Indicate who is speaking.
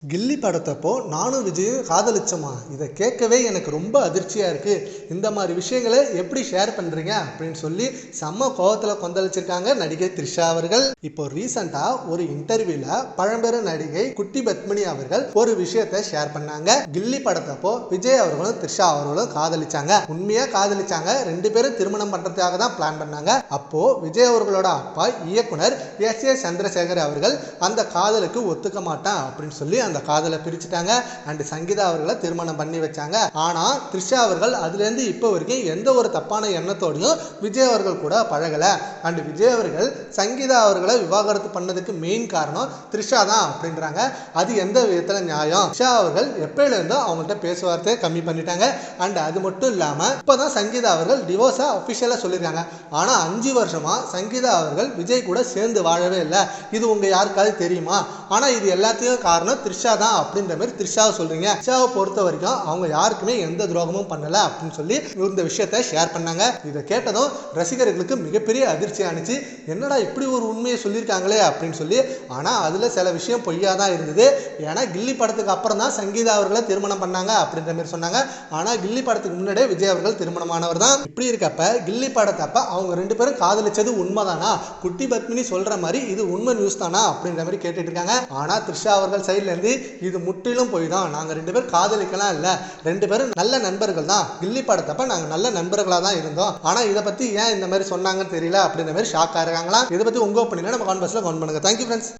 Speaker 1: கில்லி படத்தப்போ நானும் விஜயும் காதலிச்சோமா இதை கேட்கவே எனக்கு ரொம்ப அதிர்ச்சியாக இருக்குது. இந்த மாதிரி விஷயங்களை எப்படி ஷேர் பண்ணுறீங்க அப்படின்னு சொல்லி செம்ம கோவத்தில் கொந்தளிச்சிருக்காங்க நடிகை த்ரிஷா அவர்கள். இப்போ ரீசெண்டாக ஒரு இன்டர்வியூவில் பழம்பெரும் நடிகை குட்டி பத்மினி அவர்கள் ஒரு விஷயத்தை ஷேர் பண்ணாங்க. கில்லி படத்தப்போ விஜய் அவர்களும் த்ரிஷா அவர்களும் காதலிச்சாங்க, உண்மையாக காதலிச்சாங்க. ரெண்டு பேரும் திருமணம் பண்ணுறதுக்காக தான் பிளான் பண்ணாங்க. அப்போ விஜய் அவர்களோட அப்பா இயக்குனர் எஸ் சந்திரசேகர் அவர்கள் அந்த காதலுக்கு ஒத்துக்க மாட்டான் அப்படின்னு சொல்லி அந்த காதலை பிரிச்சுட்டாங்க. அண்ட் சங்கீதா அவர்களை திருமணம் பண்ணி வச்சாங்க. ஆனா த்ரிஷா அவர்கள் அதுல இருந்து இப்போ வரைக்கும் எந்த ஒரு தப்பான எண்ணத்தோடையும் விஜய் அவர்கள் கூட பழகல. அண்ட் விஜய் அவர்கள் சங்கீதா அவர்களை விவாகரத்து பண்ணதுக்கு மெயின் காரணம் த்ரிஷா தான் அப்படின்றாங்க. அது எந்த விதத்துல நியாயம்? த்ரிஷா அவர்கள் எப்பயில இருந்தோ அவங்கள்ட்ட பேசுவார்த்தையை கம்மி பண்ணிட்டாங்க. அண்ட் அது மட்டும் இல்லாம இப்பதான் சங்கீதா அவர்கள் டிவோர்ஸா அபிஷியலா சொல்லியிருக்காங்க. ஆனா 5 வருஷமா சங்கீதா அவர்கள் விஜய் கூட சேர்ந்து வாழவே இல்லை. இது உங்க யாருக்காவது தெரியுமா? ஆனா இது எல்லாத்தையும் காரணம் த்ரிஷா தான் அப்படின்ற மாதிரி த்ரிஷாவை சொல்றீங்க. த்ரிஷாவை பொறுத்த வரைக்கும் அவங்க யாருக்குமே எந்த துரோகமும் பண்ணல அப்படின்னு சொல்லி இந்த விஷயத்தை ஷேர் பண்ணாங்க. இதை கேட்டதும் ரசிகர்களுக்கு மிகப்பெரிய அதிர்ச்சி ஆனிச்சு. என்னடா இப்படி ஒரு உண்மையை சொல்லியிருக்காங்களே அப்படின்னு சொல்லி. ஆனா அதுல சில விஷயம் பொய்யா தான் இருந்தது. ஏன்னா கில்லி படத்துக்கு அப்புறம் தான் சங்கீதா அவர்களை திருமணம் பண்ணாங்க அப்படின்ற மாதிரி சொன்னாங்க. ஆனா கில்லி படத்துக்கு முன்னாடியே விஜய் அவர்கள் திருமணமானவர் தான். இப்படி இருக்கப்ப கில்லி படத்தப்ப அவங்க ரெண்டு பேரும் காதலிச்சது உண்மைதானா? குட்டி பத்மினி சொல்ற மாதிரி இது உண்மை நியூஸ் தானா அப்படின்ற மாதிரி கேட்டுட்டு இருக்காங்க. ஆனா த்ரிஷா அவர்கள் சைட்ல இருந்து இது முற்றிலும் போய் தான், நாங்க ரெண்டு பேரும் காதலிக்கலாம் இல்ல, ரெண்டு பேரும் நல்ல நண்பர்கள் தான். கில்லி படத்தப்ப நாங்க நல்ல நண்பர்களா தான் இருந்தோம். ஆனா இதை பத்தி ஏன் இந்த மாதிரி சொன்னாங்கன்னு தெரியல அப்படின்ற மாதிரி ஷாக்கா இருக்காங்களா. இதை பத்தி உங்க ஒப்பீனியனை நம்ம கமெண்ட் பாக்ஸ்ல கமெண்ட் பண்ணுங்க. Thank you friends.